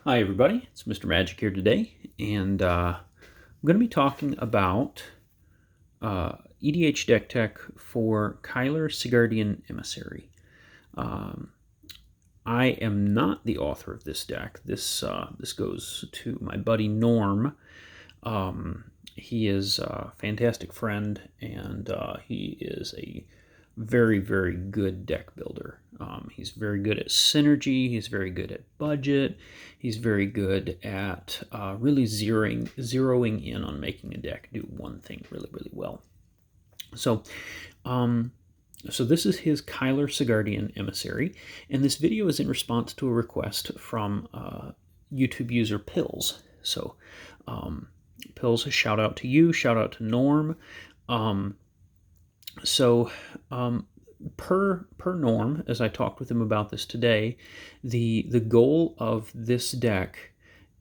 Hi everybody, it's Mr. Magic here today, and I'm going to be talking about EDH deck tech for Kyler Sigardian Emissary. I am not the author of this deck. This goes to my buddy Norm. He is a fantastic friend, and he is a very, very good deck builder. He's very good at synergy. He's very good at budget. He's very good at really zeroing in on making a deck do one thing really, really well. So, this is his Kyler Sigardian Emissary, and this video is in response to a request from YouTube user Pills. So, Pills, a shout out to you, shout out to Norm. Per Norm, as I talked with him about this today, the goal of this deck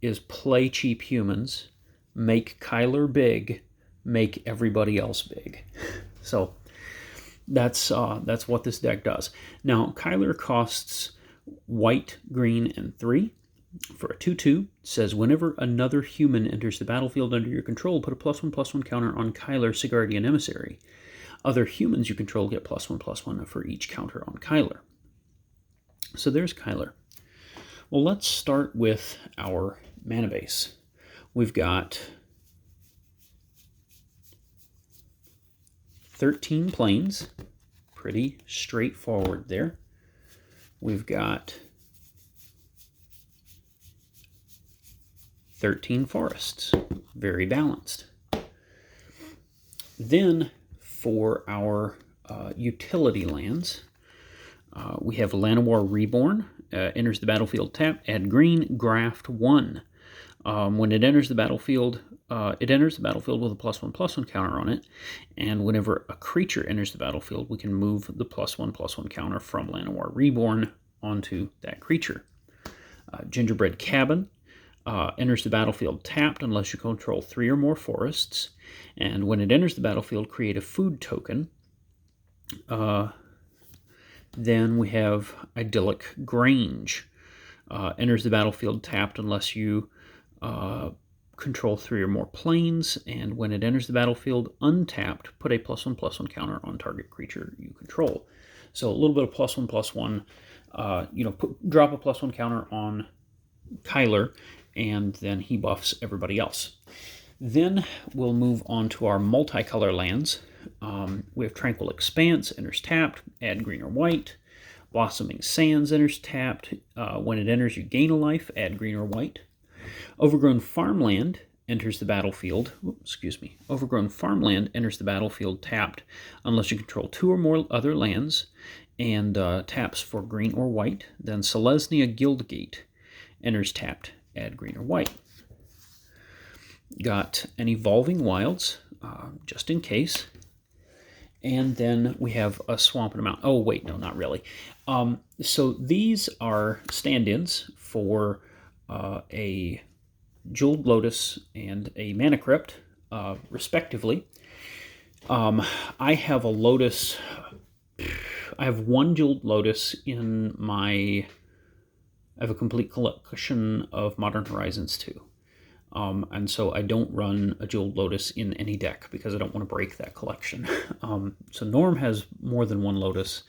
is play cheap humans, make Kyler big, make everybody else big. So that's what this deck does. Now, Kyler costs white, green, and 3. For a 2/2, says whenever another human enters the battlefield under your control, put a +1/+1 counter on Kyler Sigardian Emissary. Other humans you control get +1/+1 for each counter on Kyler. So there's Kyler. Well, let's start with our mana base. We've got 13 planes, pretty straightforward there. We've got 13 forests, very balanced. Then for our utility lands, we have Llanowar Reborn, enters the battlefield tapped, add green, graft 1. When it enters the battlefield, with a +1/+1 counter on it, and whenever a creature enters the battlefield, we can move the +1/+1 counter from Llanowar Reborn onto that creature. Gingerbread Cabin, enters the battlefield tapped unless you control 3 or more forests, and when it enters the battlefield, create a food token. Then we have Idyllic Grange, enters the battlefield tapped unless you control 3 or more planes, and when it enters the battlefield untapped, put a +1/+1 counter on target creature you control. So a little bit of +1/+1, drop a +1 counter on Kyler, and then he buffs everybody else. Then we'll move on to our multicolor lands. We have Tranquil Expanse, enters tapped, add green or white. Blossoming Sands enters tapped. When it enters, you gain a life, add green or white. Overgrown Farmland enters the battlefield. Overgrown Farmland enters the battlefield tapped unless you control 2 or more other lands, and taps for green or white. Then Selesnya Guildgate enters tapped, add green or white. Got an Evolving Wilds, just in case. And then we have a Swamp and a Mountain. Oh, wait, no, not really. So these are stand-ins for a Jeweled Lotus and a Mana Crypt, respectively. I have a Lotus. I have one Jeweled Lotus in my... I have a complete collection of Modern Horizons 2. And so I don't run a Jeweled Lotus in any deck because I don't want to break that collection. So Norm has more than one Lotus,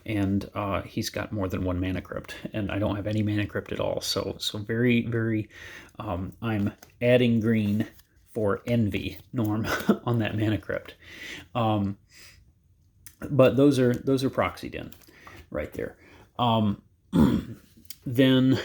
and he's got more than one Mana Crypt, and I don't have any Mana Crypt at all. So very, very, I'm adding green for envy, Norm, on that Mana Crypt. But those are proxied in right there. Then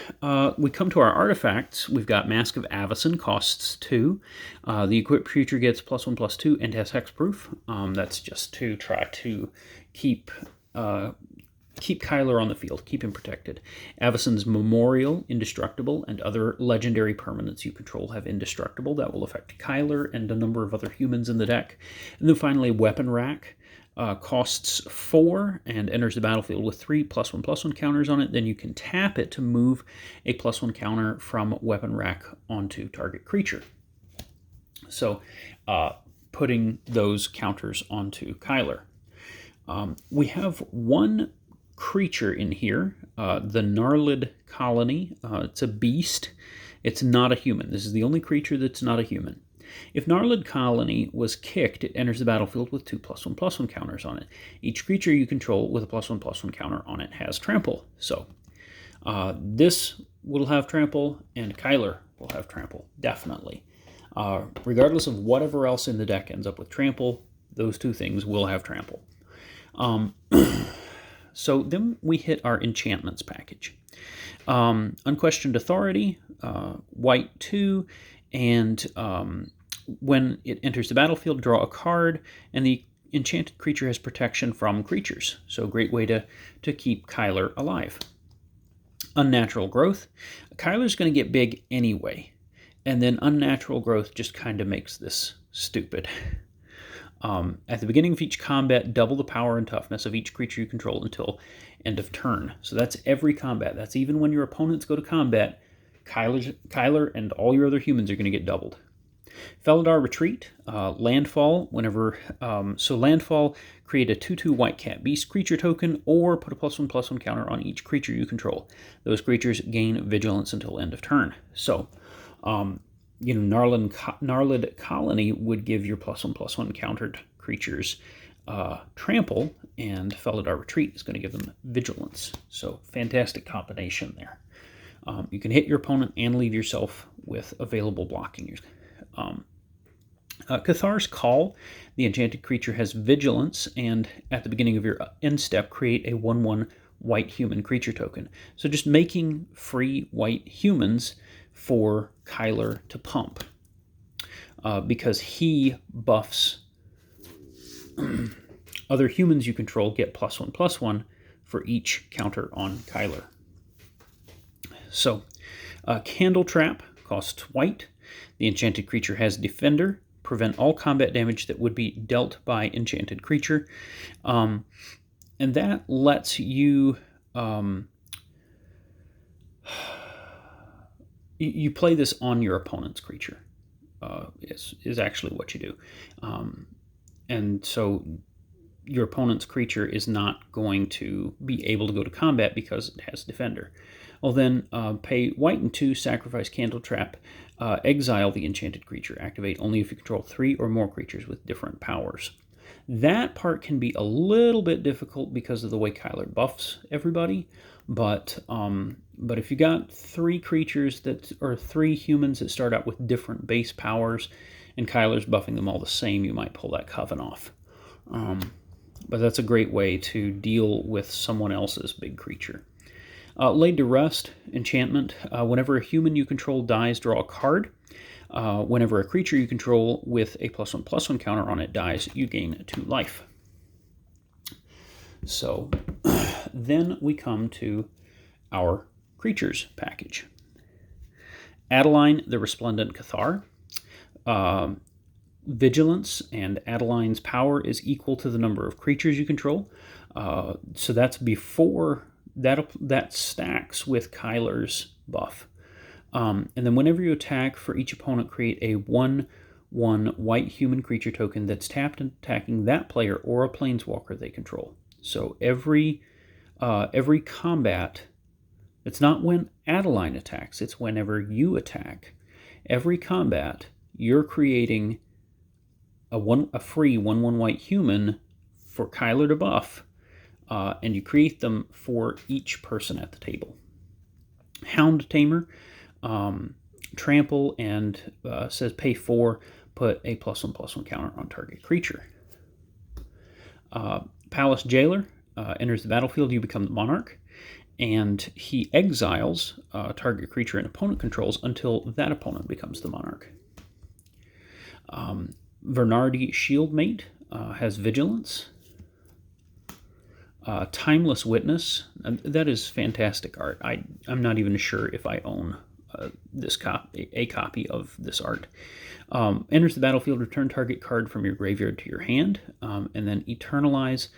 we come to our artifacts. We've got Mask of Avacyn, costs 2. The equipped creature gets +1/+2 and has hexproof. That's just to try to keep Kyler on the field, keep him protected. Avacyn's Memorial, indestructible, and other legendary permanents you control have indestructible. That will affect Kyler and a number of other humans in the deck. And then finally, Weapon Rack. Costs 4 and enters the battlefield with 3 +1/+1 counters on it. Then you can tap it to move a +1 counter from Weapon Rack onto target creature. So putting those counters onto Kyler. We have one creature in here, the Gnarled Colony. It's a beast. It's not a human. This is the only creature that's not a human. If Gnarled Colony was kicked, it enters the battlefield with 2+1/+1 counters on it. Each creature you control with a +1/+1 counter on it has trample. So this will have trample, and Kyler will have trample, definitely. Regardless of whatever else in the deck ends up with trample, those two things will have trample. So then we hit our enchantments package. Unquestioned Authority, white 2, and when it enters the battlefield, draw a card, and the enchanted creature has protection from creatures. So a great way to keep Kyler alive. Unnatural Growth. Kyler's going to get big anyway, and then Unnatural Growth just kind of makes this stupid. At the beginning of each combat, double the power and toughness of each creature you control until end of turn. So that's every combat. That's even when your opponents go to combat, Kyler and all your other humans are going to get doubled. Felidar Retreat, landfall. So landfall, create a 2/2 white cat beast creature token, or put a +1/+1 counter on each creature you control. Those creatures gain vigilance until end of turn. So, Gnarled Colony would give your +1/+1 countered creatures trample, and Felidar Retreat is going to give them vigilance. So fantastic combination there. You can hit your opponent and leave yourself with available blocking. Cathar's Call. The enchanted creature has vigilance, and at the beginning of your end step, create a 1/1 white human creature token. So just making free white humans for Kyler to pump, because he buffs other humans you control get +1/+1 for each counter on Kyler. So, Candle Trap costs white. The enchanted creature has Defender. Prevent all combat damage that would be dealt by enchanted creature. And that lets you... you play this on your opponent's creature, is actually what you do. And so your opponent's creature is not going to be able to go to combat because it has Defender. Well, then pay white and 2, sacrifice Candle Trap, exile the enchanted creature. Activate only if you control 3 or more creatures with different powers. That part can be a little bit difficult because of the way Kyler buffs everybody, but if you got 3 creatures or 3 humans that start out with different base powers, and Kyler's buffing them all the same, you might pull that Coven off. But that's a great way to deal with someone else's big creature. Laid to Rest, enchantment. Whenever a human you control dies, draw a card. Whenever a creature you control with a +1/+1 counter on it dies, you gain 2 life. So then we come to our creatures package. Adeline, the Resplendent Cathar. Vigilance, and Adeline's power is equal to the number of creatures you control. So that's before that stacks with Kyler's buff. And then whenever you attack, for each opponent, create a 1/1 white human creature token that's tapped and attacking that player or a planeswalker they control. So every combat, it's not when Adeline attacks, it's whenever you attack. Every combat, you're creating a free 1/1 white human for Kyler to buff, and you create them for each person at the table. Hound Tamer, trample, and says pay 4, put a +1/+1 counter on target creature. Palace Jailer, enters the battlefield, you become the monarch, and he exiles target creature and opponent controls until that opponent becomes the monarch. Vernardi Shieldmate has vigilance. Timeless Witness, that is fantastic art. I'm not even sure if I own a copy of this art. Enters the battlefield, return target card from your graveyard to your hand, and then eternalize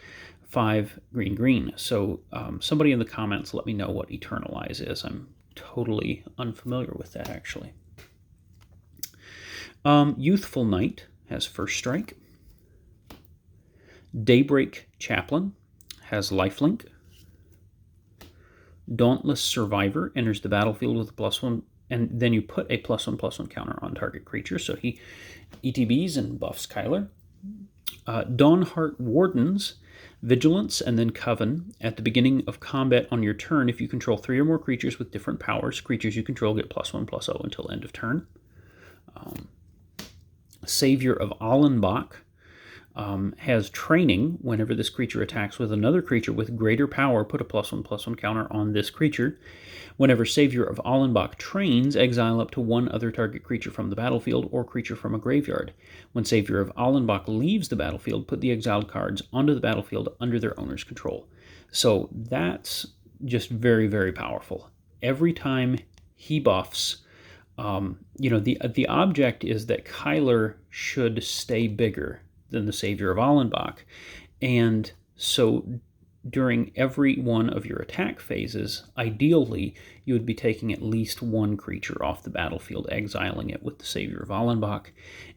5 green. So somebody in the comments let me know what eternalize is. I'm totally unfamiliar with that, actually. Youthful Knight has first strike. Daybreak Chaplain has lifelink. Dauntless Survivor enters the battlefield with a +1, and then you put a +1/+1 counter on target creature, so he ETBs and buffs Kyler. Dawnheart Wardens, Vigilance, and then Coven. At the beginning of combat on your turn, if you control 3 or more creatures with different powers, creatures you control get +1/+0 until end of turn. Savior of Allenbach has training. Whenever this creature attacks with another creature with greater power, put a +1/+1 counter on this creature. Whenever Savior of Allenbach trains, exile up to 1 other target creature from the battlefield or creature from a graveyard. When Savior of Allenbach leaves the battlefield, put the exiled cards onto the battlefield under their owner's control. So that's just very, very powerful. Every time he buffs, the object is that Kyler should stay bigger than the Savior of Allenbach. And so during every one of your attack phases, ideally, you would be taking at least 1 creature off the battlefield, exiling it with the Savior of Allenbach.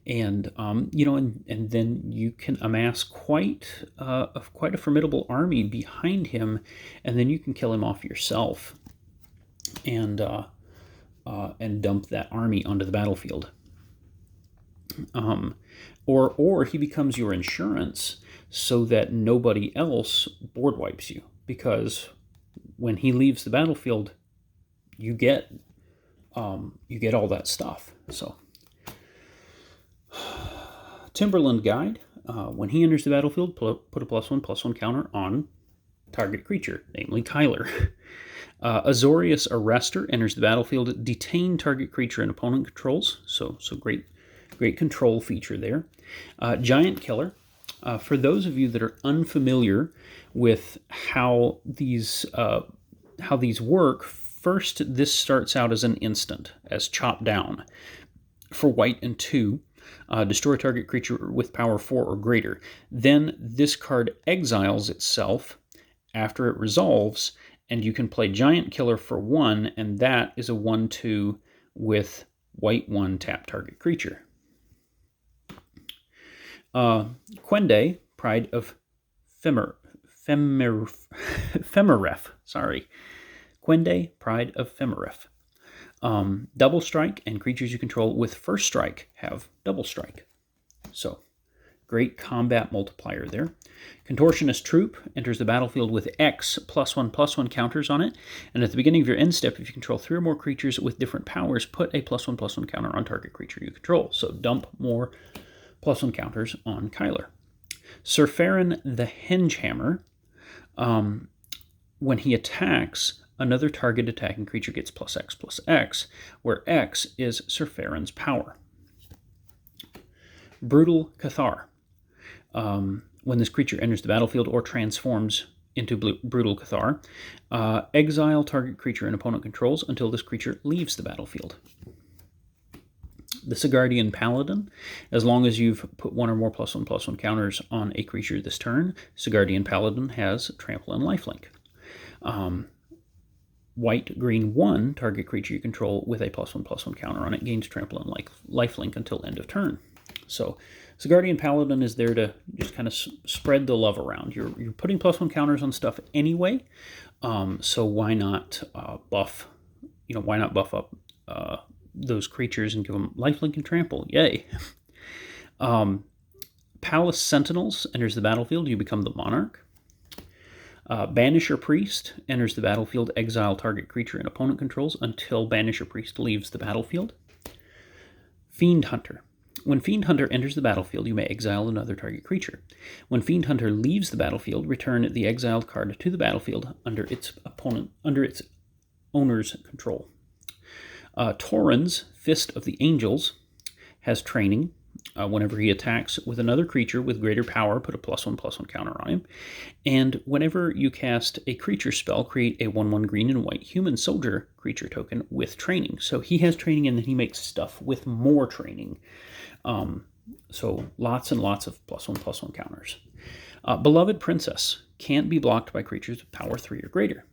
And, and then you can amass quite a formidable army behind him, and then you can kill him off yourself and dump that army onto the battlefield. Or he becomes your insurance so that nobody else board wipes you, because when he leaves the battlefield, you get all that stuff. So, Timberland Guide. When he enters the battlefield, put a +1/+1 counter on target creature, namely Kyler. Azorius Arrestor enters the battlefield. Detain target creature and opponent controls. So great control feature there. Giant Killer. For those of you that are unfamiliar with how these work, first this starts out as an instant, as chop down. For white and 2, destroy target creature with power 4 or greater. Then this card exiles itself after it resolves, and you can play Giant Killer for 1, and that is a 1/2 with white 1 tap target creature. Quende, Pride of Femeref. Sorry. Quende, Pride of Femeref. Double strike, and creatures you control with first strike have double strike. So, great combat multiplier there. Contortionist Troop enters the battlefield with X +1/+1 counters on it, and at the beginning of your end step, if you control 3 or more creatures with different powers, put a +1/+1 counter on target creature you control. So dump more +1 counters on Kyler. Surferin the Hengehammer. When he attacks, another target attacking creature gets +X/+X, where X is Surferin's power. Brutal Cathar. When this creature enters the battlefield or transforms into Brutal Cathar, exile target creature and opponent controls until this creature leaves the battlefield. The Sigardian Paladin. As long as you've put 1 or more +1/+1 counters on a creature this turn, Sigardian Paladin has Trample and Lifelink. White, green 1, target creature you control with a +1/+1 counter on it gains Trample and Lifelink until end of turn. So, Sigardian Paladin is there to just kind of spread the love around. You're putting +1 counters on stuff anyway, so why not buff? Why not buff up those creatures and give them Lifelink and Trample? Yay! Palace Sentinels enters the battlefield. You become the Monarch. Banisher Priest enters the battlefield. Exile target creature and opponent controls until Banisher Priest leaves the battlefield. Fiend Hunter. When Fiend Hunter enters the battlefield, you may exile another target creature. When Fiend Hunter leaves the battlefield, return the exiled card to the battlefield under its owner's control. Tauren's Fist of the Angels has training. Whenever he attacks with another creature with greater power, put a +1/+1 counter on him. And whenever you cast a creature spell, create a 1/1 green and white human soldier creature token with training. So he has training, and then he makes stuff with more training. So lots and lots of +1/+1 counters. Beloved Princess can't be blocked by creatures with power 3 or greater,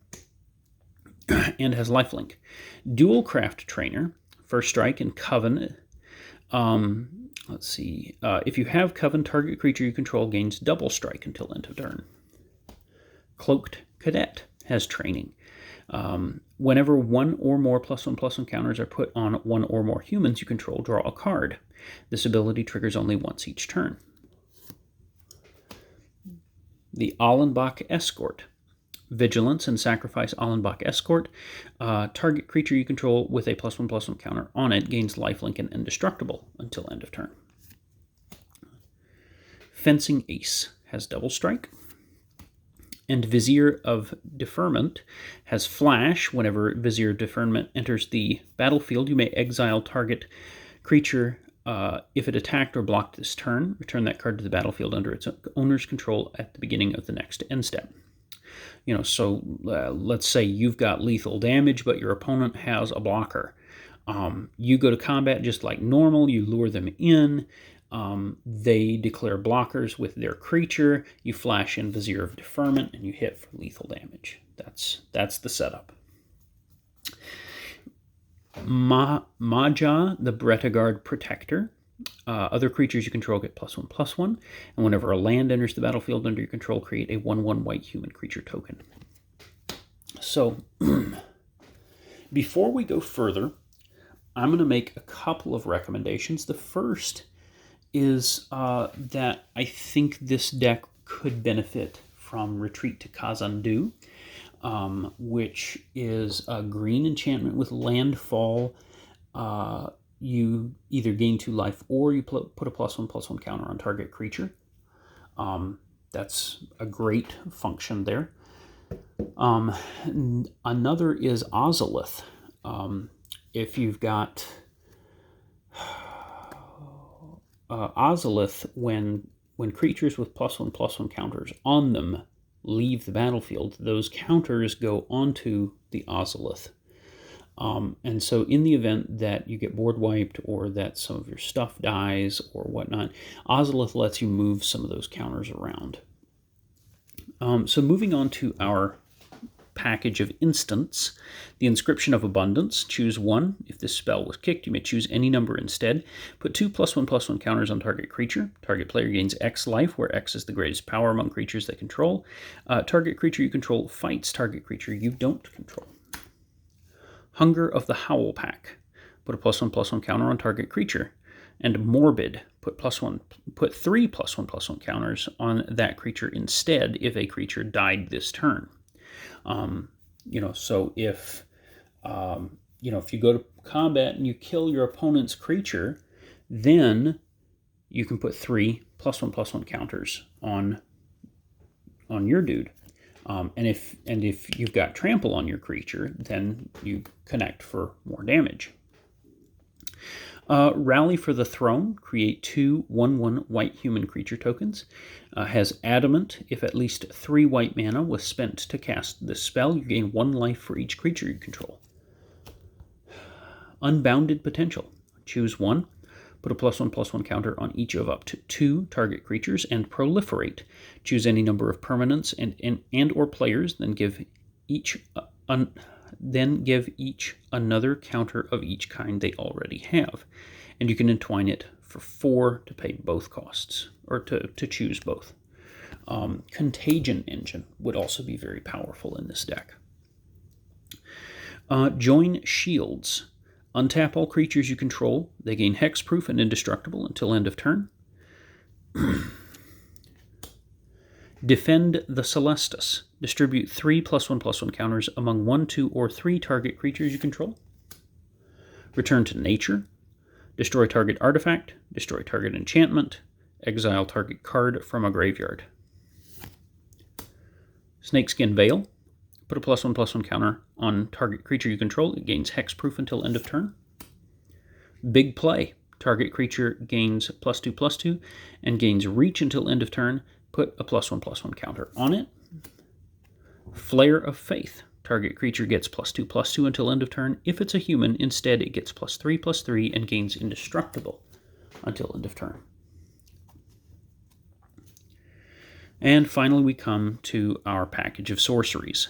and has lifelink. Dual Craft Trainer, first strike, and Coven. Let's see. If you have Coven, target creature you control gains double strike until end of turn. Cloaked Cadet has training. Whenever one or more +1/+1 counters are put on one or more humans you control, draw a card. This ability triggers only once each turn. The Allenbach Escort. Vigilance and sacrifice Allenbach Escort. Target creature you control with a +1/+1 counter on it gains lifelink and indestructible until end of turn. Fencing Ace has double strike. And Vizier of Deferment has flash. Whenever Vizier of Deferment enters the battlefield, you may exile target creature if it attacked or blocked this turn. Return that card to the battlefield under its owner's control at the beginning of the next end step. So let's say you've got lethal damage, but your opponent has a blocker. You go to combat just like normal. You lure them in. They declare blockers with their creature. You flash in Vizier of Deferment, and you hit for lethal damage. That's the setup. Maja, the Bretagard Protector. Other creatures you control get +1/+1, and whenever a land enters the battlefield under your control, create a 1/1 white human creature token. So, before we go further, I'm going to make a couple of recommendations. The first is that I think this deck could benefit from Retreat to Kazandu, which is a green enchantment with landfall. You either gain 2 life or you put a +1/+1 counter on target creature. That's a great function there. Another is Ozolith. If you've got Ozolith, when creatures with +1/+1 counters on them leave the battlefield, those counters go onto the Ozolith. And so in the event that you get board wiped or that some of your stuff dies or whatnot, Ozolith lets you move some of those counters around. So moving on to our package of instants, the Inscription of Abundance. Choose 1. If this spell was kicked, you may choose any number instead. Put 2 +1/+1 counters on target creature. Target player gains X life, where X is the greatest power among creatures they control. Target creature you control fights target creature you don't control. Hunger of the Howl Pack. Put a +1/+1 counter on target creature. And Morbid. Put 3 +1/+1 counters on that creature instead if a creature died this turn. So if you go to combat and you kill your opponent's creature, then you can put 3 +1/+1 counters on your dude. And if you've got trample on your creature, then you connect for more damage. Rally for the Throne. Create 2 1/1 white human creature tokens. Has Adamant. If at least 3 white mana was spent to cast this spell, you gain 1 life for each creature you control. Unbounded Potential. Choose 1. Put a +1/+1 counter on each of up to 2 target creatures and proliferate. Choose any number of permanents and or players, then give each another counter of each kind they already have. And you can entwine it for 4 to pay both costs, or to choose both. Contagion Engine would also be very powerful in this deck. Join Shields. Untap all creatures you control. They gain hexproof and indestructible until end of turn. Defend the Celestus. Distribute 3 +1/+1 counters among 1, 2, or 3 target creatures you control. Return to Nature. Destroy target artifact. Destroy target enchantment. Exile target card from a graveyard. Snakeskin Veil. Put a +1/+1 counter on target creature you control. It gains hexproof until end of turn. Big Play. Target creature gains +2/+2 and gains reach until end of turn. Put a +1/+1 counter on it. Flare of Faith. Target creature gets +2/+2 until end of turn. If it's a human, instead it gets +3/+3 and gains indestructible until end of turn. And finally we come to our package of sorceries.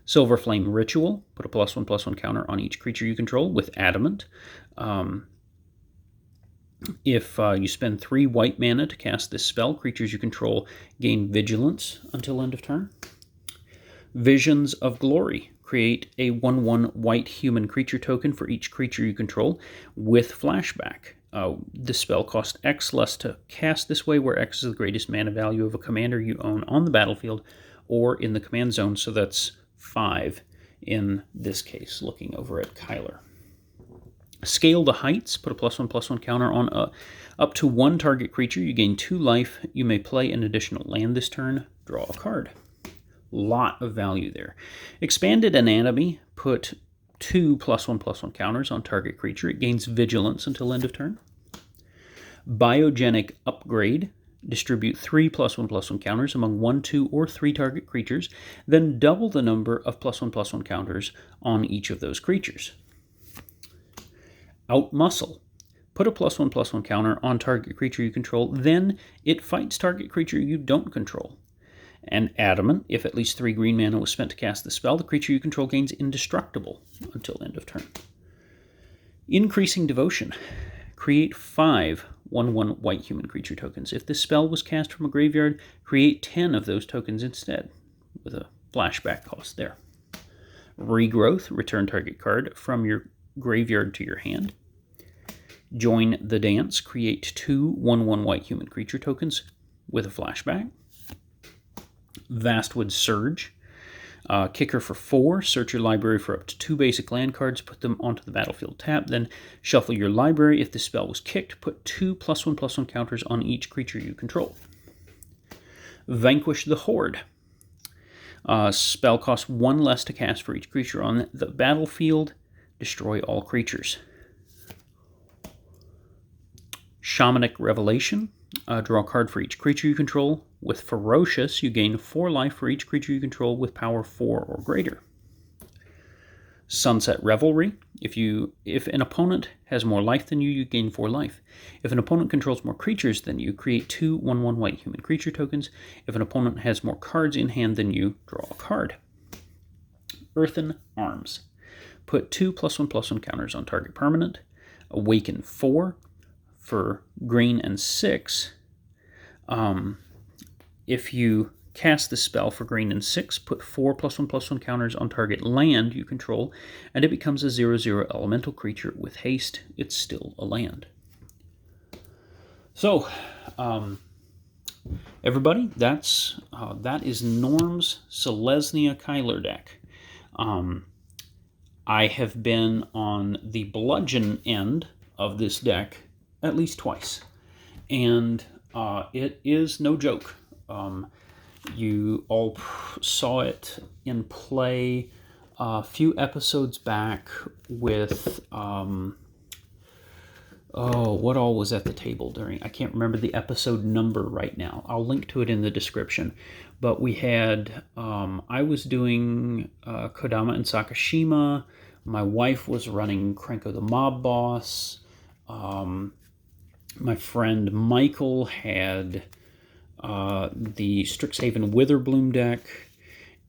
Silver Flame Ritual. Put a +1/+1 counter on each creature you control with Adamant. If you spend 3 white mana to cast this spell, creatures you control gain Vigilance until end of turn. Visions of Glory. create a 1/1 white human creature token for each creature you control with flashback. The spell costs X less to cast this way, where X is the greatest mana value of a commander you own on the battlefield or in the command zone, so that's 5 in this case, looking over at Kyler. Scale the Heights, put a +1/+1 counter on up to 1 target creature. You gain 2 life. You may play an additional land this turn. Draw a card. Lot of value there. Expanded Anatomy, put 2 +1/+1 counters on target creature. It gains Vigilance until end of turn. Biogenic Upgrade, distribute 3 +1/+1 counters among 1, 2, or 3 target creatures, then double the number of +1/+1 counters on each of those creatures. Outmuscle, put a +1/+1 counter on target creature you control, then it fights target creature you don't control. And Adamant, if at least 3 green mana was spent to cast the spell, the creature you control gains Indestructible until end of turn. Increasing Devotion, create 5 1/1 white human creature tokens. If this spell was cast from a graveyard, create 10 of those tokens instead, with a flashback cost there. Regrowth, return target card from your graveyard to your hand. Join the Dance, create 2 1/1 white human creature tokens with a flashback. Vastwood Surge, kicker for 4, search your library for up to 2 basic land cards, put them onto the battlefield tap, then shuffle your library. If the spell was kicked, put 2 +1/+1 counters on each creature you control. Vanquish the Horde, spell costs 1 less to cast for each creature on the battlefield, destroy all creatures. Shamanic Revelation, draw a card for each creature you control. With Ferocious, you gain 4 life for each creature you control with power 4 or greater. Sunset Revelry, if an opponent has more life than you, you gain 4 life. If an opponent controls more creatures than you, create 2 1/1 white human creature tokens. If an opponent has more cards in hand than you, draw a card. Earthen Arms, put 2 +1/+1 counters on target permanent. Awaken 4 for green and 6. If you cast the spell for green and 6, put 4 +1/+1 counters on target land you control, and it becomes a 0/0 elemental creature with haste. It's still a land. So, everybody, that is Norm's Selesnya Kyler deck. I have been on the bludgeon end of this deck at least twice, and it is no joke. You all saw it in play a few episodes back with, what all was at the table during, I can't remember the episode number right now. I'll link to it in the description. But we had, I was doing Kodama and Sakashima. My wife was running Krenko the Mob Boss. My friend Michael had the Strixhaven Witherbloom deck,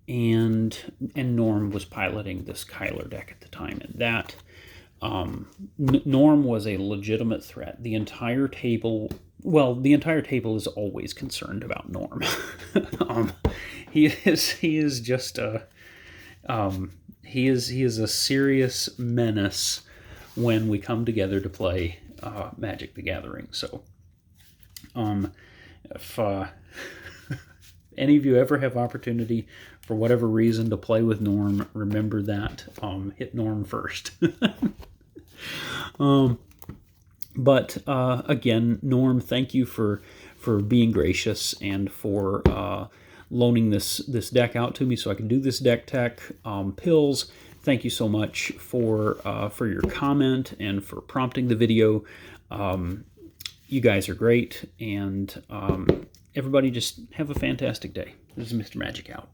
and Norm was piloting this Kyler deck at the time. And that Norm was a legitimate threat. The entire table is always concerned about Norm. He is just a he is a serious menace when we come together to play Magic the Gathering. So if any of you ever have opportunity for whatever reason to play with Norm, remember that. Hit Norm first. But again, Norm, thank you for being gracious and for loaning this deck out to me so I can do this deck tech. Pills, thank you so much for your comment and for prompting the video. You guys are great, and everybody just have a fantastic day. This is Mr. Magic out.